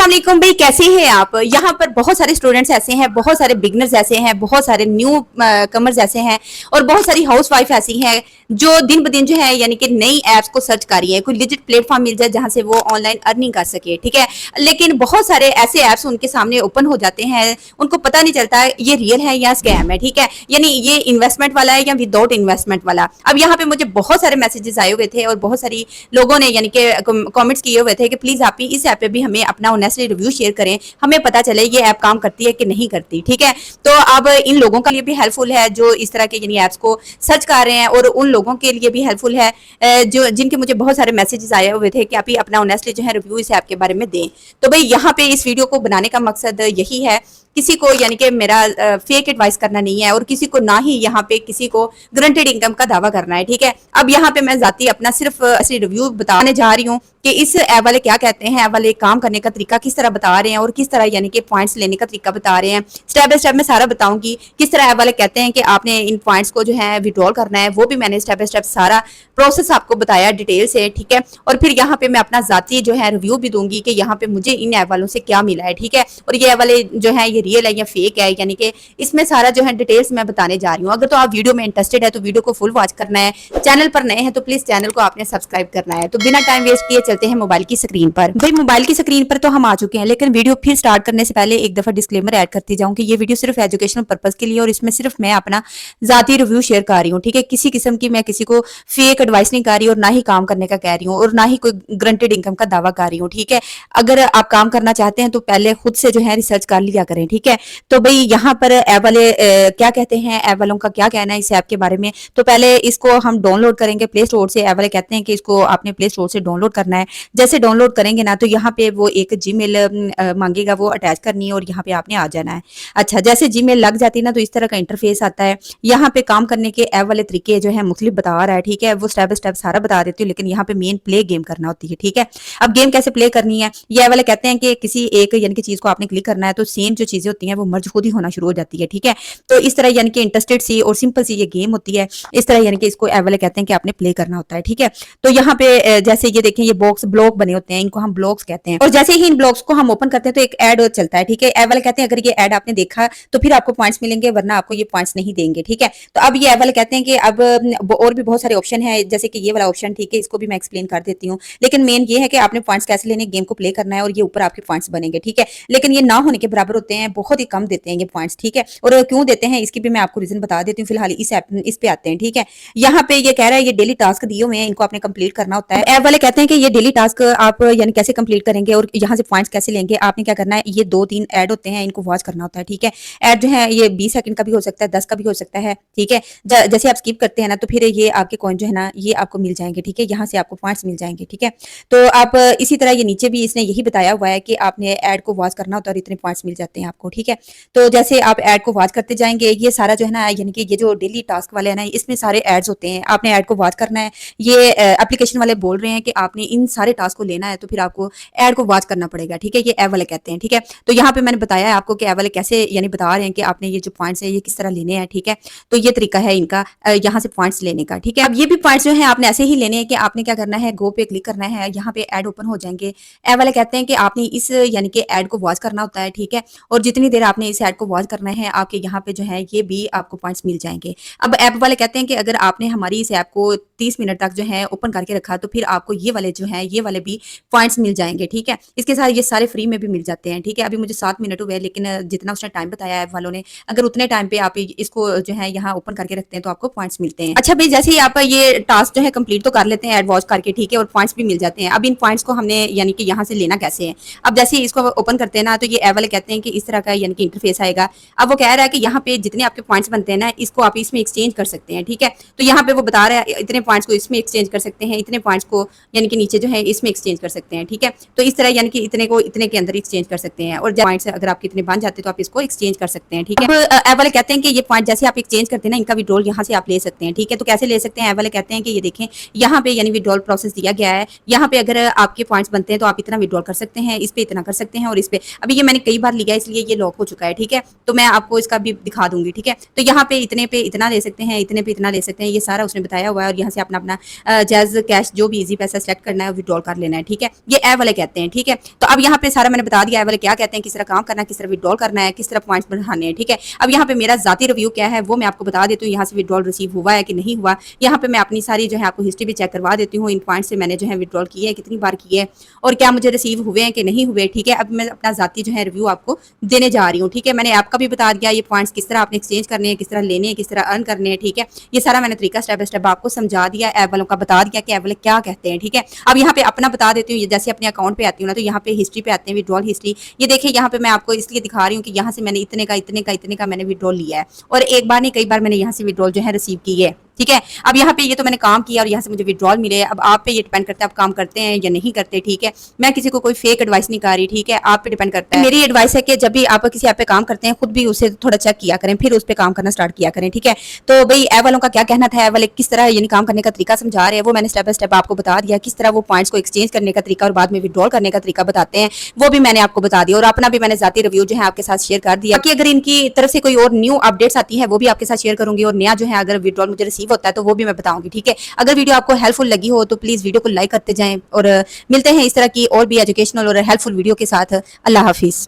अस्सलाम वालेकुम भाई, कैसे हैं आप। यहाँ पर बहुत सारे स्टूडेंट्स ऐसे हैं, बहुत सारे बिगनर्स ऐसे हैं, बहुत सारे न्यू कमर्स ऐसे हैं और बहुत सारी हाउस वाइफ ऐसी हैं जो दिन ब दिन जो है यानी कि नई एप्स को सर्च कर रही है, कोई लिजिट प्लेटफॉर्म मिल जाए जहां से वो ऑनलाइन अर्निंग कर सके। ठीक है, लेकिन बहुत सारे ऐसे एप्स उनके सामने ओपन हो जाते हैं, उनको पता नहीं चलता ये रियल है या स्कैम है। ठीक है, यानी ये इन्वेस्टमेंट वाला है या विदाउट इन्वेस्टमेंट वाला। अब यहाँ पे मुझे बहुत सारे मैसेजेस आए हुए थे और बहुत सारी लोगों ने यानी कि कमेंट्स किए हुए थे कि प्लीज आप इस ऐप पे भी हमें अपना ऑनेस्टली रिव्यू शेयर करें, हमें पता चले ये ऐप काम करती है कि नहीं करती। ठीक है, तो अब इन लोगों के लिए भी हेल्पफुल है जो इस तरह के यानी ऐप्स को सर्च कर रहे हैं, और उन लोगों के लिए भी हेल्पफुल है जो जिनके मुझे बहुत सारे मैसेजेस आए हुए थे कि आप ही अपना ऑनेस्टली जो है रिव्यू इस ऐप के बारे में दें। तो भाई यहाँ पे इस वीडियो को बनाने का मकसद यही है, किसी को यानी कि मेरा फेक एडवाइस करना नहीं है और किसी को ना ही यहाँ पे किसी को गारंटेड इनकम का दावा करना है। ठीक है, अब यहाँ पे मैं जाती अपना सिर्फ असली रिव्यू बताने जा रही हूँ कि इस ऐप वाले क्या कहते हैं, ऐप वाले काम करने का तरीका किस तरह बता रहे हैं और किस तरह यानी कि पॉइंट्स लेने का तरीका बता रहे हैं। स्टेप बाय स्टेप मैं सारा बताऊंगी किस तरह ऐप वाले कहते हैं कि आपने इन पॉइंट्स को जो है विड्रॉल करना है, वो भी मैंने स्टेप बाय स्टेप सारा प्रोसेस आपको बताया डिटेल से। ठीक है, और फिर यहाँ पे मैं अपना जाती जो है रिव्यू भी दूंगी कि यहाँ पे मुझे इन ऐप वालों से क्या मिला है। ठीक है, और ये ऐप वाले जो है ये रियल है या फेक है, यानी कि इसमें सारा जो है डिटेल्स मैं बताने जा रही हूँ। अगर तो आप वीडियो में इंटरेस्टेड है तो वीडियो को फुल वॉच करना है, चैनल पर नए हैं तो प्लीज चैनल को आपने सब्सक्राइब करना है। तो बिना टाइम वेस्ट किए चलते हैं मोबाइल की स्क्रीन पर। भाई मोबाइल की स्क्रीन पर तो हम आ चुके हैं, लेकिन वीडियो फिर स्टार्ट करने से पहले एक दफा डिस्क्लेमर ऐड करती जाऊं कि ये वीडियो सिर्फ एजुकेशनल पर्पज के लिए और इसमें सिर्फ मैं अपना जाती रिव्यू शेयर कर रही हूँ। ठीक है, किसी किस्म की मैं किसी को फेक एडवाइस नहीं कर रही और ना ही काम करने का कह रही हूँ और ना ही कोई गारंटेड इनकम का दावा कर रही हूँ। ठीक है, अगर आप काम करना चाहते हैं तो पहले खुद से जो है रिसर्च कर लिया करें। ठीक है, तो भाई यहाँ पर ऐप वाले क्या कहते हैं, ऐप वालों का क्या कहना है इस ऐप के बारे में। तो पहले इसको हम डाउनलोड करेंगे प्ले स्टोर से। ऐप वाले कहते हैं कि इसको आपने प्ले स्टोर से डाउनलोड करना है। जैसे डाउनलोड करेंगे ना तो यहाँ पे वो एक जीमेल मांगेगा, वो अटैच करनी है और यहाँ पे आपने आ जाना है। अच्छा, जैसे जीमेल लग जाती है ना तो इस तरह का इंटरफेस आता है। यहाँ पे काम करने के ऐप वाले तरीके जो है मुख्तलिफ बता रहा है। ठीक है, वो स्टेप बाय स्टेप सारा बता देती हूँ, लेकिन यहाँ पे मेन प्ले गेम करना होती है। ठीक है, अब गेम कैसे प्ले करनी है, ये ऐप वाले कहते हैं कि किसी एक यानी कि चीज को आपने क्लिक करना है तो सेम जो चीजें होती हैं वो मर्ज खुद ही होना शुरू हो जाती है। ठीक है, तो इस तरह यानी कि इंटरेस्टेड सी और सिंपल सी ये गेम होती है। इस तरह यानी कि इसको ऐप वाले कहते हैं कि आपने प्ले करना होता है। ठीक है, तो यहाँ पे जैसे ये देखें, ये बॉक्स ब्लॉक बने होते हैं, इनको हम ब्लॉक्स कहते हैं। और जैसे ही इन ब्लॉक्स को हम ओपन करते हैं तो एक ऐड चलता है। ठीक है, ऐप वाले कहते हैं अगर ये ऐड आपने देखा तो फिर आपको पॉइंट्स मिलेंगे, वरना आपको ये पॉइंट्स नहीं देंगे। ठीक है, तो अब ये ऐप वाले कहते हैं कि अब और भी बहुत सारे ऑप्शन है, जैसे कि ये वाला ऑप्शन। ठीक है, इसको भी मैं एक्सप्लेन कर देती हूँ, लेकिन मेन ये है कि आपने पॉइंट्स कैसे लेने, गेम को प्ले करना है और ये ऊपर आपके पॉइंट्स बनेंगे। ठीक है, लेकिन ये ना होने के बराबर होते हैं, बहुत ही कम देते हैं ये पॉइंट्स। ठीक है, और क्यों देते हैं इसकी भी मैं आपको रीजन बता देती हूँ। फिलहाल इस पे आते हैं। ठीक है, यहाँ पे ये कह रहा है ये डेली टास्क दिए हुए हैं, इनको आपने कंप्लीट करना होता है। ऐप वाले कहते हैं कि ये डेली टास्क आप यानी कैसे कंप्लीट करेंगे और यहाँ से पॉइंट्स कैसे लेंगे। आपने क्या करना है, ये 2-3 ऐड होते हैं, इनको वॉच करना होता है। ठीक है, ऐड जो है ये 20 सेकंड का भी हो सकता है, 10 का भी हो सकता है। ठीक है, जैसे आप स्किप करते हैं ना तो फिर ये आपके कॉइन जो है ना ये आपको मिल जाएंगे। ठीक है, यहाँ से आपको पॉइंट्स मिल जाएंगे। ठीक है, तो आप इसी तरह ये नीचे भी इसने यही बताया हुआ है कि आपने ऐड को वॉच करना होता है और इतने पॉइंट्स मिल जाते हैं आपको। ठीक है, तो जैसे आप ऐड को वॉच करते जाएंगे, ये सारा जो है ना यानी कि ये जो डेली टास्क वाले है ना इसमें सारे एड्स होते हैं, आपने ऐड को वॉच करना है। ये एप्लीकेशन वाले बोल रहे हैं कि आपने इन सारे टास्क को लेना है तो फिर आपको ऐड को वॉच करना पड़ेगा। ठीक है, ये ऐप वाले कहते हैं। ठीक है, तो यहाँ पे मैंने बताया है आपको कि ऐप वाले कैसे यानी बता रहे हैं कि आपने ये जो पॉइंट्स है ये किस तरह लेने हैं। ठीक है, तो ये तरीका है इनका यहाँ से पॉइंट्स लेने का। ठीक है, अब ये भी पॉइंट्स जो है आपने ऐसे ही लेने हैं कि आपने क्या करना है, गो पे क्लिक करना है, यहाँ पे ऐड ओपन हो जाएंगे। ऐप वाले कहते हैं कि आपने इस यानी कि ऐड को वॉच करना होता है। ठीक है, और जितनी देर आपने इस ऐड को वॉच करना है आपके यहाँ पे जो है ये भी आपको पॉइंट्स मिल जाएंगे। अब ऐप वाले कहते हैं कि अगर आपने हमारी इस ऐप को 30 मिनट तक जो है ओपन करके रखा तो फिर आपको ये वाले जो है ये वाले भी पॉइंट्स मिल जाएंगे। ठीक है, इसके साथ ये सारे फ्री में भी मिल जाते हैं। ठीक है, अभी मुझे 7 मिनट हुए, लेकिन जितना उसने टाइम बताया ऐप वालों ने, अगर उतने टाइम पे आप इसको जो है यहाँ ओपन करके रखते हैं तो आपको पॉइंट्स मिलते हैं। अच्छा भाई, जैसे ही आप ये टास्क जो है कंप्लीट तो कर लेते हैं ऐड वॉच करके। ठीक है, और पॉइंट्स भी मिल जाते हैं। अब इन पॉइंट्स को हमने यानी कि यहाँ से लेना कैसे है। अब जैसे ही इसको ओपन करते हैं ना तो ये ऐप वाले कहते हैं कि इस तरह का यानी कि इंटरफेस आएगा। अब वो कह रहा है कि यहाँ पे जितने आपके पॉइंट्स बनते हैं ना इसको आप इसमें एक्सचेंज कर सकते हैं। ठीक है, तो यहाँ पे वो बता रहा है इतने पॉइंट्स को इसमें एक्सचेंज कर सकते हैं, इतने पॉइंट्स को यानी कि नीचे जो है इसमें एक्सचेंज कर सकते हैं। ठीक है, तो इस तरह यानी कि इतने को इतने के अंदर एक्सचेंज कर सकते हैं, और पॉइंट्स अगर आपके इतने बन जाते हैं तो आप इसको एक्सचेंज कर सकते हैं। ठीक है, ऐप वाले कहते हैं कि ये पॉइंट जैसे आप एक्सचेंज करते हैं ना इनका विड्रॉल यहाँ से आप ले सकते हैं। ठीक है, तो कैसे ले सकते हैं, ऐप वाले कहते हैं कि ये देखें यहाँ पे यानी विड्रॉल प्रोसेस दिया गया है। यहाँ पे अगर आपके पॉइंट्स बनते हैं तो आप इतना विड्रॉल कर सकते हैं, इस पे इतना कर सकते हैं और इस पे। अभी ये मैंने कई बार लिया इसलिए ये लॉक हो चुका है, ठीक है। तो मैं आपको इसका भी दिखा दूंगी, ठीक है। तो यहाँ पे इतने पे इतना ले सकते हैं, इतने पे इतना ले सकते हैं, ये सारा उसने बताया हुआ है। और यहाँ से अपना अपना जैज कैश जो भी इजी पैसा सेलेक्ट करना है विड्रॉल कर लेना है, ठीक है। ये ए वाले कहते हैं, ठीक है। तो अब यहाँ पे सारा मैंने बता दिया ए वाले क्या कहते हैं, किस तरह काम करना है, किस तरह विड्रॉल करना है, किस तरह पॉइंट्स बढ़ाने हैं, ठीक है। अब यहाँ पे मेरा जाती रिव्यू क्या है वो मैं आपको बता देती हूँ, यहाँ से विड्रॉल रिसीव हुआ है कि नहीं हुआ। यहाँ पे मैं अपनी सारी जो है आपको हिस्ट्री भी चेक करवा देती हूँ, इन पॉइंट से मैंने जो है विड्रॉल किए हैं, कितनी बार किए हैं और क्या मुझे रिसीव हुए हैं कि नहीं हुए, ठीक है। अब मैं अपना जाती जो है रिव्यू आपको देने जा रही हूँ, ठीक है। मैंने ऐप का भी बता दिया, ये पॉइंट्स किस तरह आपने एक्सचेंज करने हैं, किस तरह लेने हैं, किस तरह अर्न करने हैं, ठीक है। ये सारा मैंने तरीका स्टेप बाय स्टेप आपको समझा दिया, ऐप वालों का बता दिया कि ऐप वाले क्या कहते हैं, ठीक है। अब यहाँ पे अपना बता देती हूँ, जैसे अपने अकाउंट पे आती हूँ ना, तो यहाँ पे हिस्ट्री पे आते हैं, विड्रॉल हिस्ट्री। ये देखिए यहाँ पे मैं आपको इसलिए दिखा रही हूँ कि यहाँ से मैंने इतने का मैंने विड्रॉल लिया है और एक बार नहीं कई बार मैंने यहाँ से विड्रॉल जो है रिसीव की है, ठीक है। अब यहाँ पे ये तो मैंने काम किया और यहाँ से मुझे विड्रॉल मिले। अब आप पे ये डिपेंड करता है आप काम करते हैं या नहीं करते, ठीक है। मैं किसी को कोई फेक एडवाइस नहीं कर रही, ठीक है। आप पे डिपेंड करता है। मेरी एडवाइस है कि जब भी आप किसी ऐप पे काम करते हैं खुद भी उसे थोड़ा चेक किया करें, फिर उस पर काम करना स्टार्ट किया करें, ठीक है। तो भाई ऐप वालों का क्या कहना था, ऐप वाले किस तरह यानी काम करने का तरीका समझा रहे हैं वो मैंने स्टेप बाय स्टेप आपको बता दिया। किस तरह वो पॉइंट्स को एक्सचेंज करने का तरीका और बाद में विड्रॉल करने का तरीका बताते हैं वो भी मैंने आपको बता दिया। और अपना भी मैंने जाती रिव्यू जो है आपके साथ शेयर कर दिया कि अगर इनकी तरफ से कोई और न्यू अपडेट्स आती है वो भी आपके साथ शेयर करूंगी। और नया जो है अगर विड्रॉल मुझे रिसीव होता है तो वो भी मैं बताऊंगी, ठीक है। अगर वीडियो आपको हेल्पफुल लगी हो तो प्लीज वीडियो को लाइक करते जाएं और मिलते हैं इस तरह की और भी एजुकेशनल और हेल्पफुल वीडियो के साथ। अल्लाह हाफिज।